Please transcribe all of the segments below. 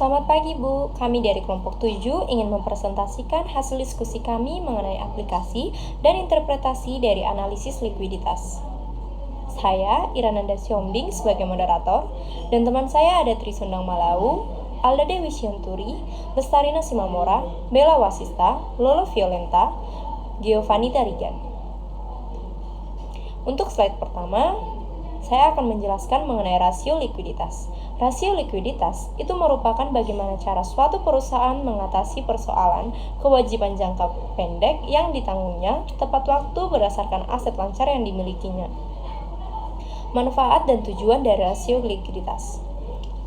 Selamat pagi Bu, kami dari kelompok 7 ingin mempresentasikan hasil diskusi kami mengenai aplikasi dan interpretasi dari analisis likuiditas. Saya, Irananda Siombing sebagai moderator, dan teman saya ada Trisundang Malau, Alda Dewi Sianturi, Lestarina Simamora, Bella Wasista, Lolo Violenta, Giovanni Tarigan. Untuk slide pertama, saya akan menjelaskan mengenai rasio likuiditas. Rasio likuiditas itu merupakan bagaimana cara suatu perusahaan mengatasi persoalan kewajiban jangka pendek yang ditanggungnya tepat waktu berdasarkan aset lancar yang dimilikinya. Manfaat dan tujuan dari rasio likuiditas.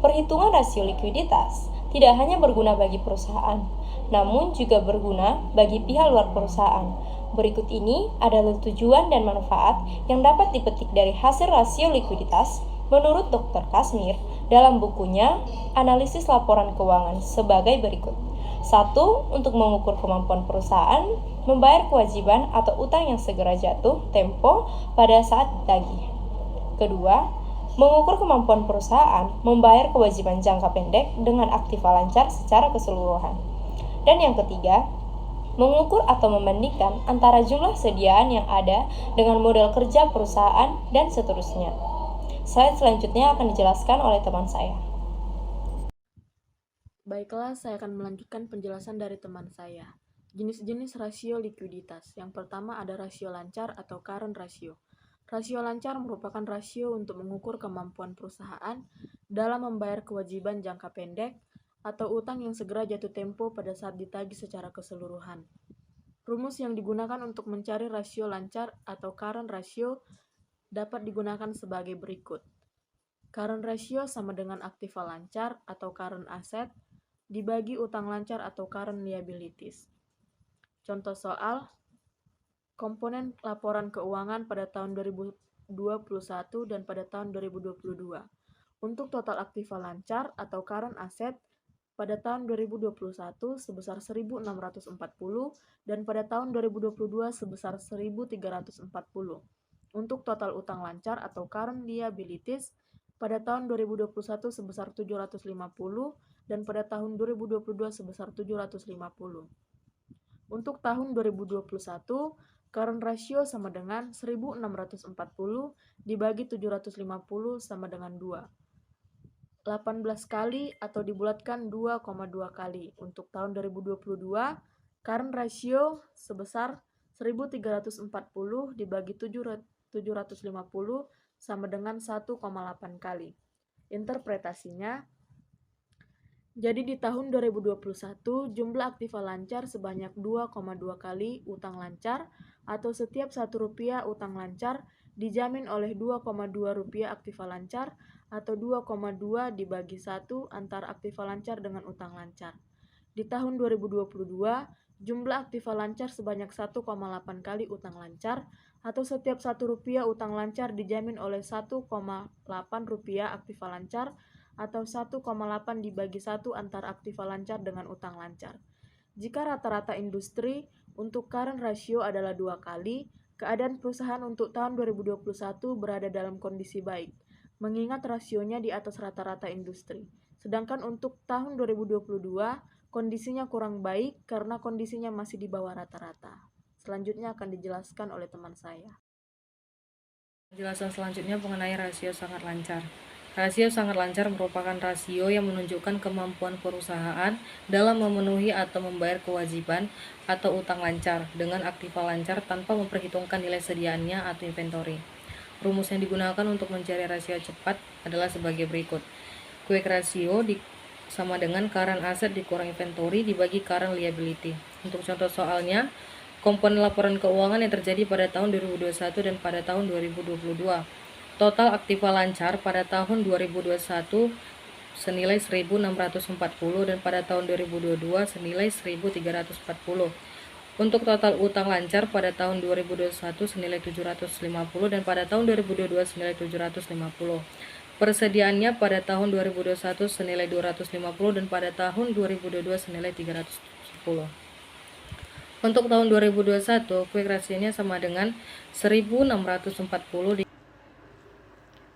Perhitungan rasio likuiditas tidak hanya berguna bagi perusahaan, namun juga berguna bagi pihak luar perusahaan. Berikut ini adalah tujuan dan manfaat yang dapat dipetik dari hasil rasio likuiditas menurut Dr. Kasmir dalam bukunya Analisis Laporan Keuangan sebagai berikut. 1. Untuk mengukur kemampuan perusahaan membayar kewajiban atau utang yang segera jatuh tempo pada saat ditagih. Kedua, mengukur kemampuan perusahaan membayar kewajiban jangka pendek dengan aktiva lancar secara keseluruhan. Dan yang ketiga, mengukur atau membandingkan antara jumlah sediaan yang ada dengan modal kerja perusahaan dan seterusnya. Slide selanjutnya akan dijelaskan oleh teman saya. Baiklah, saya akan melanjutkan penjelasan dari teman saya. Jenis-jenis rasio likuiditas. Yang pertama ada rasio lancar atau current ratio. Rasio lancar merupakan rasio untuk mengukur kemampuan perusahaan dalam membayar kewajiban jangka pendek atau utang yang segera jatuh tempo pada saat ditagih secara keseluruhan. Rumus yang digunakan untuk mencari rasio lancar atau current ratio dapat digunakan sebagai berikut. Current ratio sama dengan aktiva lancar atau current asset dibagi utang lancar atau current liabilities. Contoh soal, komponen laporan keuangan pada tahun 2021 dan pada tahun 2022. Untuk total aktiva lancar atau current asset pada tahun 2021 sebesar 1.640 dan pada tahun 2022 sebesar 1.340. Untuk total utang lancar atau current liabilities pada tahun 2021 sebesar 750 dan pada tahun 2022 sebesar 750. Untuk tahun 2021, current ratio sama dengan 1.640 dibagi 750 sama dengan 2. 18 kali atau dibulatkan 2,2 kali. Untuk tahun 2022, current ratio sebesar 1.340 dibagi 750 sama dengan 1,8 kali. Interpretasinya, jadi di tahun 2021, jumlah aktiva lancar sebanyak 2,2 kali utang lancar atau setiap Rp1 utang lancar dijamin oleh 2,2 rupiah aktiva lancar atau 2,2 dibagi 1 antara aktiva lancar dengan utang lancar. Di tahun 2022, jumlah aktiva lancar sebanyak 1,8 kali utang lancar atau setiap Rp1 utang lancar dijamin oleh 1,8 rupiah aktiva lancar atau 1,8 dibagi 1 antara aktiva lancar dengan utang lancar. Jika rata-rata industri untuk current ratio adalah 2 kali, keadaan perusahaan untuk tahun 2021 berada dalam kondisi baik, mengingat rasionya di atas rata-rata industri. Sedangkan untuk tahun 2022, kondisinya kurang baik karena kondisinya masih di bawah rata-rata. Selanjutnya akan dijelaskan oleh teman saya. Penjelasan selanjutnya mengenai rasio sangat lancar. Rasio sangat lancar merupakan rasio yang menunjukkan kemampuan perusahaan dalam memenuhi atau membayar kewajiban atau utang lancar dengan aktiva lancar tanpa memperhitungkan nilai sediaannya atau inventory. Rumus yang digunakan untuk mencari rasio cepat adalah sebagai berikut. Quick ratio sama dengan current asset dikurang inventory dibagi current liability. Untuk contoh soalnya, komponen laporan keuangan yang terjadi pada tahun 2021 dan pada tahun 2022. Total aktiva lancar pada tahun 2021 senilai 1.640 dan pada tahun 2022 senilai 1.340. Untuk total utang lancar pada tahun 2021 senilai 750 dan pada tahun 2022 senilai 750. Persediaannya pada tahun 2021 senilai 250 dan pada tahun 2022 senilai 310. Untuk tahun 2021, quick ratio-nya sama dengan 1.640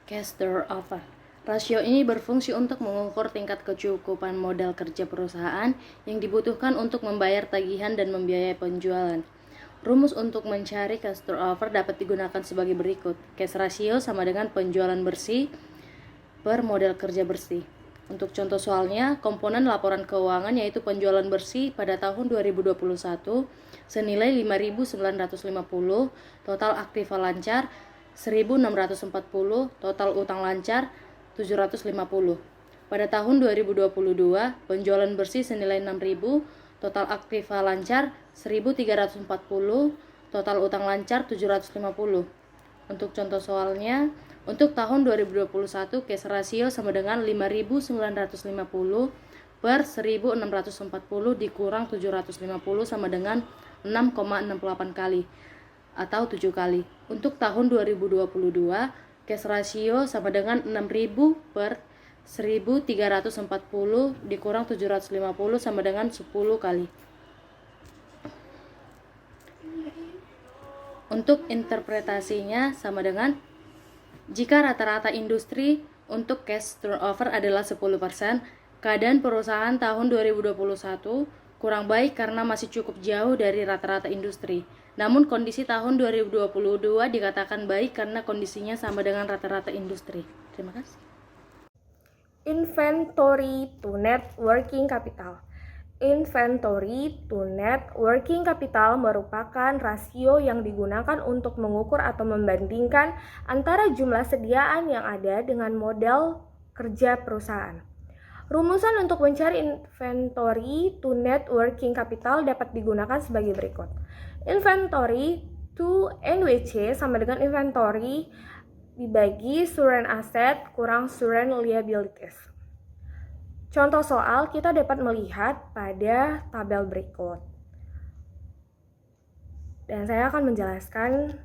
cash turnover. Rasio ini berfungsi untuk mengukur tingkat kecukupan modal kerja perusahaan yang dibutuhkan untuk membayar tagihan dan membiayai penjualan. Rumus untuk mencari cash turnover dapat digunakan sebagai berikut. Cash ratio sama dengan penjualan bersih per modal kerja bersih. Untuk contoh soalnya, komponen laporan keuangan yaitu penjualan bersih pada tahun 2021 senilai 5.950, total aktiva lancar 1.640, total utang lancar 750. Pada tahun 2022, penjualan bersih senilai 6.000, total aktiva lancar 1.340, total utang lancar 750. Untuk contoh soalnya, untuk tahun 2021 cash ratio sama dengan 5.950 per 1.640 dikurang 750 sama dengan 6,68 kali atau 7 kali. Untuk tahun 2022 cash ratio sama dengan 6.000 per 1.340 dikurang 750 sama dengan 10 kali. Untuk interpretasinya sama dengan jika rata-rata industri untuk cash turnover adalah 10%, keadaan perusahaan tahun 2021 kurang baik karena masih cukup jauh dari rata-rata industri. Namun kondisi tahun 2022 dikatakan baik karena kondisinya sama dengan rata-rata industri. Terima kasih. Inventory to net working capital. Inventory to net working capital merupakan rasio yang digunakan untuk mengukur atau membandingkan antara jumlah sediaan yang ada dengan modal kerja perusahaan. Rumusan untuk mencari inventory to net working capital dapat digunakan sebagai berikut. Inventory to NWC sama dengan inventory dibagi current asset kurang current liabilities. Contoh soal kita dapat melihat pada tabel berikut. Dan saya akan menjelaskan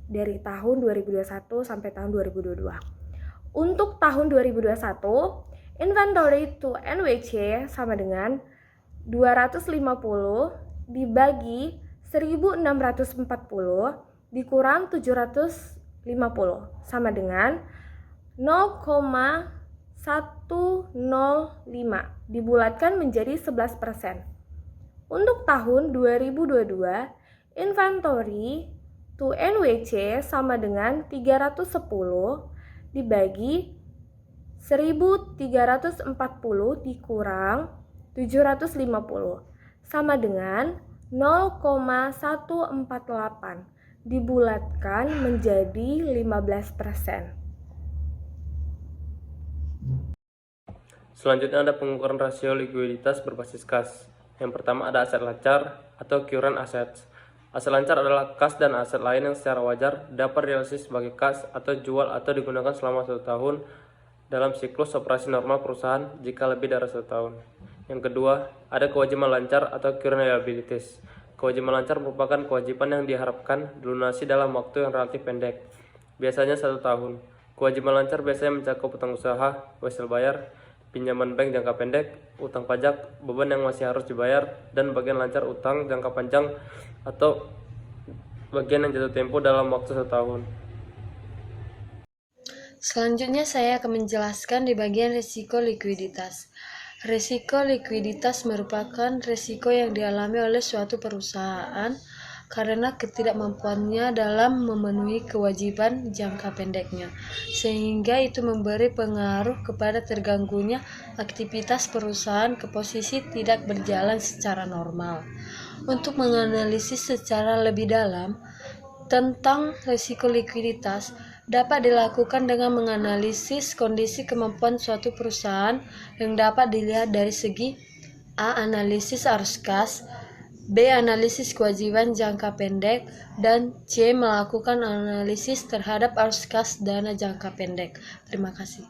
dari tahun 2021 sampai tahun 2022. Untuk tahun 2021, inventory to NWC sama dengan 250 dibagi 1640 dikurang 750 sama dengan 0,105 dibulatkan menjadi 11%. Untuk tahun 2022, inventory to NWC sama dengan 310 dibagi 1340 dikurang 750 sama dengan 0,148 dibulatkan menjadi 15%. Selanjutnya ada pengukuran rasio likuiditas berbasis kas. Yang pertama ada aset lancar atau current assets. Aset lancar adalah kas dan aset lain yang secara wajar dapat dianalisis sebagai kas atau jual atau digunakan selama 1 tahun dalam siklus operasi normal perusahaan jika lebih dari 1 tahun. Yang kedua, ada kewajiban lancar atau current liabilities. Kewajiban lancar merupakan kewajiban yang diharapkan dilunasi dalam waktu yang relatif pendek, biasanya 1 tahun. Kewajiban lancar biasanya mencakup utang usaha, wesel bayar, pinjaman bank jangka pendek, utang pajak, beban yang masih harus dibayar, dan bagian lancar utang jangka panjang atau bagian yang jatuh tempo dalam waktu 1 tahun. Selanjutnya saya akan menjelaskan di bagian risiko likuiditas. Risiko likuiditas merupakan risiko yang dialami oleh suatu perusahaan karena ketidakmampuannya dalam memenuhi kewajiban jangka pendeknya, sehingga itu memberi pengaruh kepada terganggunya aktivitas perusahaan ke posisi tidak berjalan secara normal. Untuk menganalisis secara lebih dalam tentang risiko likuiditas, dapat dilakukan dengan menganalisis kondisi kemampuan suatu perusahaan yang dapat dilihat dari segi A. Analisis arus kas, B. Analisis kewajiban jangka pendek, dan C. Melakukan analisis terhadap arus kas dana jangka pendek. Terima kasih.